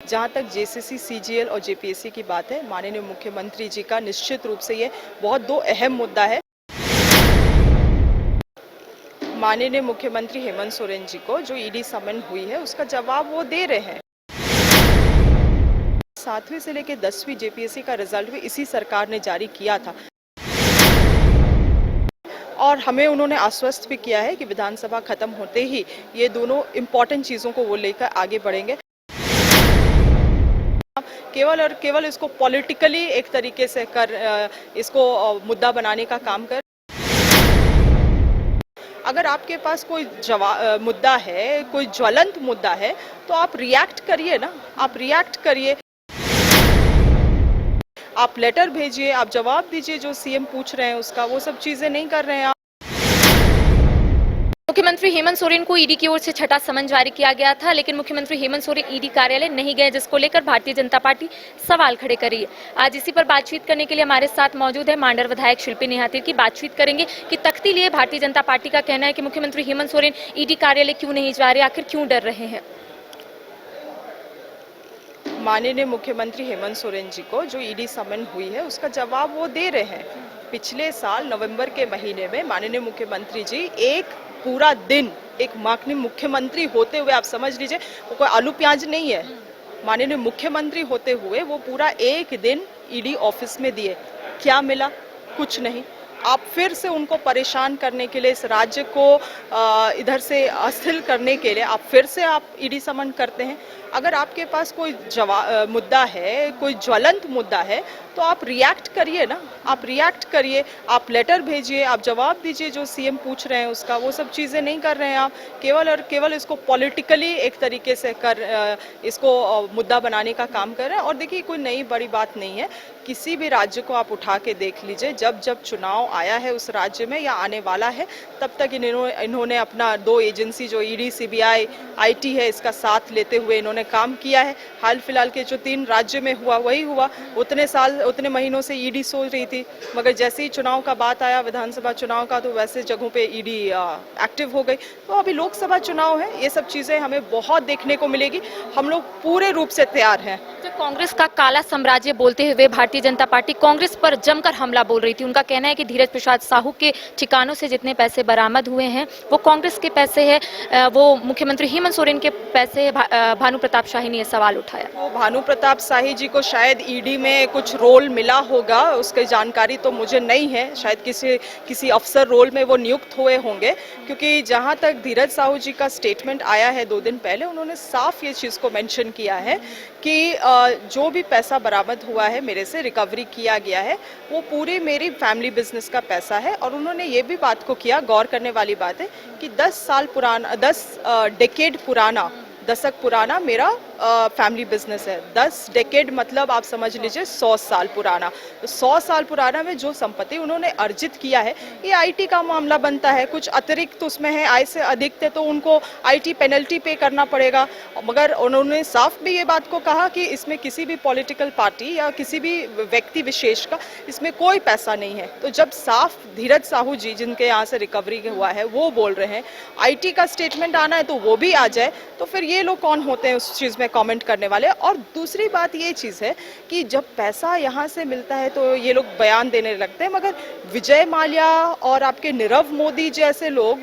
जहाँ तक JCC, CGL और जेपीएससी की बात है, माननीय मुख्यमंत्री जी का निश्चित रूप से ये बहुत दो अहम मुद्दा है। माननीय मुख्यमंत्री हेमंत सोरेन जी को जो ईडी समन हुई है उसका जवाब वो दे रहे हैं। 7वीं से लेकर 10वीं जेपीएससी का रिजल्ट भी इसी सरकार ने जारी किया था और हमें उन्होंने आश्वस्त भी किया है कि विधानसभा खत्म होते ही ये दोनों इम्पॉर्टेंट चीज़ों को वो लेकर आगे बढ़ेंगे। केवल और केवल इसको पॉलिटिकली एक तरीके से इसको मुद्दा बनाने का काम कर। अगर आपके पास कोई मुद्दा है, कोई ज्वलंत मुद्दा है, तो आप रिएक्ट करिए ना, आप रिएक्ट करिए, आप लेटर भेजिए, आप जवाब दीजिए जो सीएम पूछ रहे हैं उसका। वो सब चीजें नहीं कर रहे हैं आप। मुख्यमंत्री हेमंत सोरेन को ईडी की ओर से छठा समन जारी किया गया था, लेकिन मुख्यमंत्री हेमंत सोरेन ईडी कार्यालय नहीं गए, जिसको लेकर भारतीय जनता पार्टी सवाल खड़े कर रही है। आज इसी पर बातचीत करने के लिए हमारे साथ मौजूद है मांडर विधायक शिल्पी नेहातिर की। बातचीत करेंगे कि तख्ती लिए भारतीय जनता पार्टी का कहना है कि मुख्यमंत्री हेमंत सोरेन ईडी कार्यालय क्यों नहीं जा रहे, आखिर क्यों डर रहे हैं। माननीय मुख्यमंत्री हेमंत सोरेन जी को जो ईडी समन हुई है उसका जवाब वो दे रहे हैं। पिछले साल नवंबर के महीने में माननीय मुख्यमंत्री जी एक पूरा दिन, एक माननीय मुख्यमंत्री होते हुए, आप समझ लीजिए वो कोई आलू प्याज नहीं है, माननीय मुख्यमंत्री होते हुए वो पूरा एक दिन ईडी ऑफिस में दिए। क्या मिला? कुछ नहीं। आप फिर से उनको परेशान करने के लिए, इस राज्य को इधर से अस्थिर करने के लिए आप फिर से ईडी समन करते हैं। अगर आपके पास कोई मुद्दा है, कोई ज्वलंत मुद्दा है, तो आप रिएक्ट करिए ना, आप रिएक्ट करिए, आप लेटर भेजिए, आप जवाब दीजिए जो सीएम पूछ रहे हैं उसका। वो सब चीज़ें नहीं कर रहे हैं आप। केवल और केवल इसको पॉलिटिकली एक तरीके से इसको मुद्दा बनाने का काम कर रहे हैं। और देखिए, कोई नई बड़ी बात नहीं है। किसी भी राज्य को आप उठा के देख लीजिए, जब जब चुनाव आया है उस राज्य में या आने वाला है, तब तक इन्होंने अपना दो एजेंसी जो ईडी, सीबीआई, आईटी है, इसका साथ लेते हुए इन्होंने काम किया है। हाल फिलहाल के जो 3 राज्य में हुआ वही हुआ। उतने महीनों से ईडी सोच रही थी, मगर जैसे ही चुनाव का बात आया, विधानसभा चुनाव का, तो वैसे जगहों पे ईडी एक्टिव हो गई। तो अभी लोकसभा चुनाव है, ये सब चीज़ें हमें बहुत देखने को मिलेगी। हम लोग पूरे रूप से तैयार हैं। तो कांग्रेस का काला साम्राज्य बोलते हुए भारतीय जनता पार्टी कांग्रेस पर जमकर हमला बोल रही थी। उनका कहना है कि धीरज प्रसाद साहू के ठिकानों से जितने पैसे बरामद हुए हैं वो कांग्रेस के पैसे हैं, वो मुख्यमंत्री हेमंत सोरेन के पैसे है। भानु प्रताप शाही ने यह सवाल उठाया। तो भानु प्रताप शाही जी को शायद ईडी में कुछ रोल मिला होगा, उसकी जानकारी तो मुझे नहीं है। शायद किसी अफसर रोल में वो नियुक्त हुए होंगे, क्योंकि जहां तक धीरज साहू जी का स्टेटमेंट आया है 2 दिन पहले, उन्होंने साफ ये चीज़ को मेंशन किया है कि जो भी पैसा बरामद हुआ है, मेरे से रिकवरी किया गया है, वो पूरे मेरी फैमिली बिजनेस का पैसा है। और उन्होंने ये भी बात को किया, गौर करने वाली बात है कि 10 डेकेड पुराना, दशक पुराना मेरा फैमिली बिजनेस है। 10 डेकेड मतलब आप समझ लीजिए 100 साल पुराना। तो 100 साल पुराना में जो संपत्ति उन्होंने अर्जित किया है, ये आईटी का मामला बनता है। कुछ अतिरिक्त उसमें है, आय से अधिक थे तो उनको आईटी पेनल्टी पे करना पड़ेगा। मगर उन्होंने साफ भी ये बात को कहा कि इसमें किसी भी पॉलिटिकल पार्टी या किसी भी व्यक्ति विशेष का इसमें कोई पैसा नहीं है। तो जब साफ धीरज साहू जी, जिनके यहाँ से रिकवरी हुआ है, वो बोल रहे हैं आईटी का स्टेटमेंट आना है तो वो भी आ जाए, तो फिर ये लोग कौन होते हैं उस चीज़ में कमेंट करने वाले। और दूसरी बात ये चीज़ है कि जब पैसा यहाँ से मिलता है तो ये लोग बयान देने लगते हैं, मगर विजय माल्या और आपके नीरव मोदी जैसे लोग,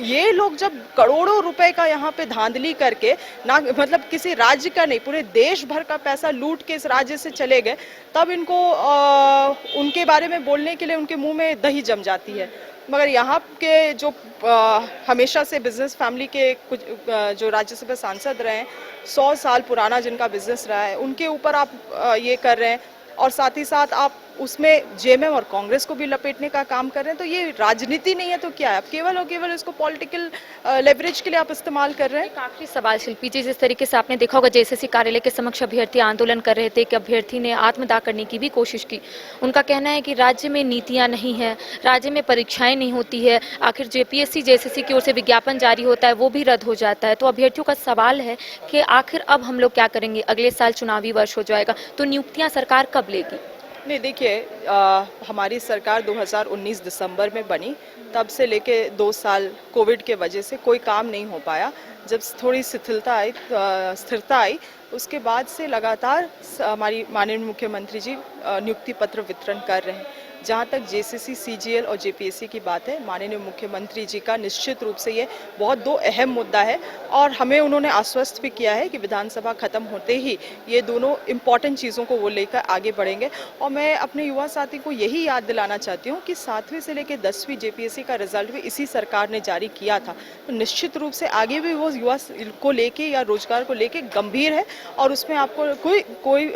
ये लोग जब करोड़ों रुपए का यहाँ पे धांधली करके, ना मतलब किसी राज्य का नहीं, पूरे देश भर का पैसा लूट के इस राज्य से चले गए, तब इनको उनके बारे में बोलने के लिए उनके मुंह में दही जम जाती है। मगर यहाँ के जो हमेशा से बिजनेस फैमिली के कुछ जो राज्यसभा सांसद रहे हैं, 100 साल पुराना जिनका बिजनेस रहा है, उनके ऊपर आप ये कर रहे हैं, और साथ ही साथ आप उसमें जेएमएम और कांग्रेस को भी लपेटने का काम कर रहे हैं। तो ये राजनीति नहीं है तो क्या है? आप केवल और केवल इसको पॉलिटिकल लेवरेज के लिए आप इस्तेमाल कर रहे हैं। एक आखिरी सवाल शिल्पी जी, जिस तरीके से आपने देखा होगा जेएसएससी कार्यालय के समक्ष अभ्यर्थी आंदोलन कर रहे थे, कि अभ्यर्थी ने आत्मदाह करने की भी कोशिश की। उनका कहना है कि राज्य में नीतियां नहीं है, राज्य में परीक्षाएं नहीं होती है, आखिर जेपीएससी जेएसएससी की ओर से विज्ञापन जारी होता है वो भी रद्द हो जाता है। तो अभ्यर्थियों का सवाल है कि आखिर अब हम लोग क्या करेंगे? अगले साल चुनावी वर्ष हो जाएगा, तो नियुक्तियां सरकार कब लेगी? नहीं, देखिए, हमारी सरकार 2019 दिसंबर में बनी, तब से लेके 2 साल कोविड के वजह से कोई काम नहीं हो पाया। जब थोड़ी स्थिरता आई उसके बाद से लगातार हमारी माननीय मुख्यमंत्री जी नियुक्ति पत्र वितरण कर रहे हैं। जहाँ तक जेसीसी, सीजीएल और जेपीएससी की बात है, माननीय मुख्यमंत्री जी का निश्चित रूप से ये बहुत दो अहम मुद्दा है और हमें उन्होंने आश्वस्त भी किया है कि विधानसभा खत्म होते ही ये दोनों इम्पॉर्टेंट चीज़ों को वो लेकर आगे बढ़ेंगे। और मैं अपने युवा साथी को यही याद दिलाना चाहती हूँ कि 7वीं से लेकर 10वीं जेपीएससी का रिजल्ट भी इसी सरकार ने जारी किया था। तो निश्चित रूप से आगे भी वो युवा को लेके या रोजगार को लेके गंभीर है और उसमें आपको कोई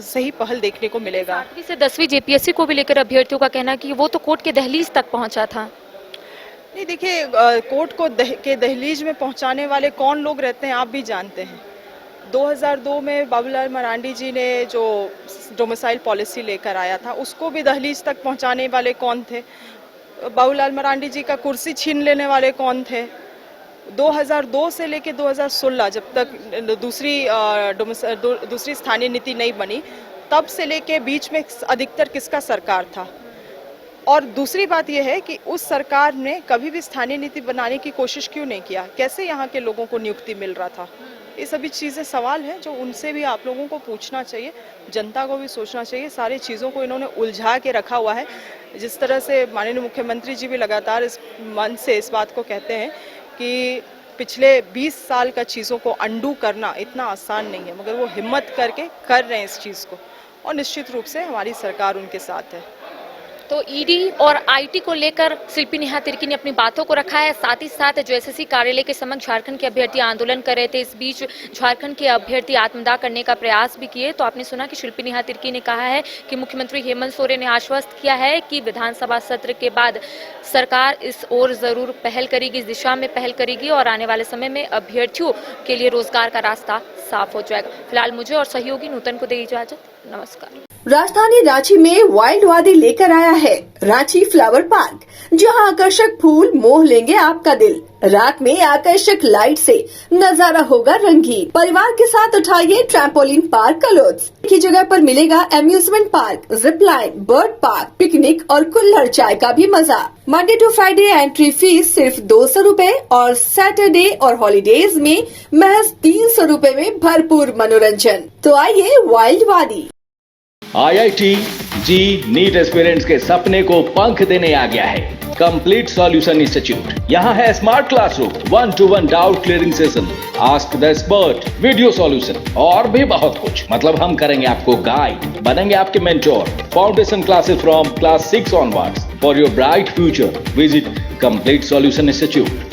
सही पहल देखने को मिलेगा। 7वीं से 10वीं जेपीएससी को भी लेकर अभ्यर्थियों का कहना है कि वो तो कोर्ट के दहलीज तक पहुंचा था। नहीं, देखिए, कोर्ट को के दहलीज में पहुंचाने वाले कौन लोग रहते हैं आप भी जानते हैं। 2002 में बाबूलाल मरांडी जी ने जो डोमिसाइल पॉलिसी लेकर आया था, उसको भी दहलीज तक पहुंचाने वाले कौन थे? बाबूलाल मरांडी जी का कुर्सी छीन लेने वाले कौन थे? 2002 से लेकर 2016 जब तक दूसरी स्थानीय नीति नहीं बनी, तब से लेके बीच में अधिकतर किसका सरकार था? और दूसरी बात यह है कि उस सरकार ने कभी भी स्थानीय नीति बनाने की कोशिश क्यों नहीं किया? कैसे यहाँ के लोगों को नियुक्ति मिल रहा था? ये सभी चीज़ें सवाल हैं जो उनसे भी आप लोगों को पूछना चाहिए, जनता को भी सोचना चाहिए। सारी चीज़ों को इन्होंने उलझा के रखा हुआ है। जिस तरह से माननीय मुख्यमंत्री जी भी लगातार इस मन से इस बात को कहते हैं कि पिछले 20 साल का चीज़ों को अंडू करना इतना आसान नहीं है, मगर वो हिम्मत करके कर रहे हैं इस चीज़ को और निश्चित रूप से हमारी सरकार उनके साथ है। तो ईडी और आईटी को लेकर शिल्पी नेहा तिर्की ने अपनी बातों को रखा है। साथ ही साथ जेएसएससी कार्यालय के समक्ष झारखंड के अभ्यर्थी आंदोलन कर रहे थे। इस बीच झारखंड के अभ्यर्थी आत्मदाह करने का प्रयास भी किए। तो आपने सुना कि शिल्पी नेहा तिर्की ने कहा है कि मुख्यमंत्री हेमंत सोरेन ने आश्वस्त किया है कि विधानसभा सत्र के बाद सरकार इस ओर जरूर पहल करेगी, इस दिशा में पहल करेगी और आने वाले समय में अभ्यर्थियों के लिए रोजगार का रास्ता साफ हो जाएगा। फिलहाल मुझे और सहयोगी नूतन को दे इजाजत। नमस्कार। राजधानी रांची में वाइल्ड वादी लेकर आया है रांची फ्लावर पार्क, जहां आकर्षक फूल मोह लेंगे आपका दिल। रात में आकर्षक लाइट से नजारा होगा रंगीन। परिवार के साथ उठाइए ट्रैम्पोलिन पार्क का लुत्फ। की जगह पर मिलेगा amusement park, zip line, bird park, picnic और कुल्हड़ चाय का भी मजा। Monday to Friday entry fee सिर्फ 200 रूपए और सैटरडे और हॉलीडेज में महज 300 रूपए में भरपूर मनोरंजन। तो आइए वाइल्ड वादी। आईआईटी जी नीट एस्पिरेंट्स के सपने को पंख देने आ गया है कंप्लीट सॉल्यूशन इंस्टीट्यूट। यहाँ है smart classroom, 1-to-1 doubt clearing session, ask the expert, video solution और भी बहुत कुछ। मतलब हम करेंगे आपको गाइड, बनेंगे आपके mentor. Foundation classes from class 6 onwards for your bright future. Visit complete solution institute.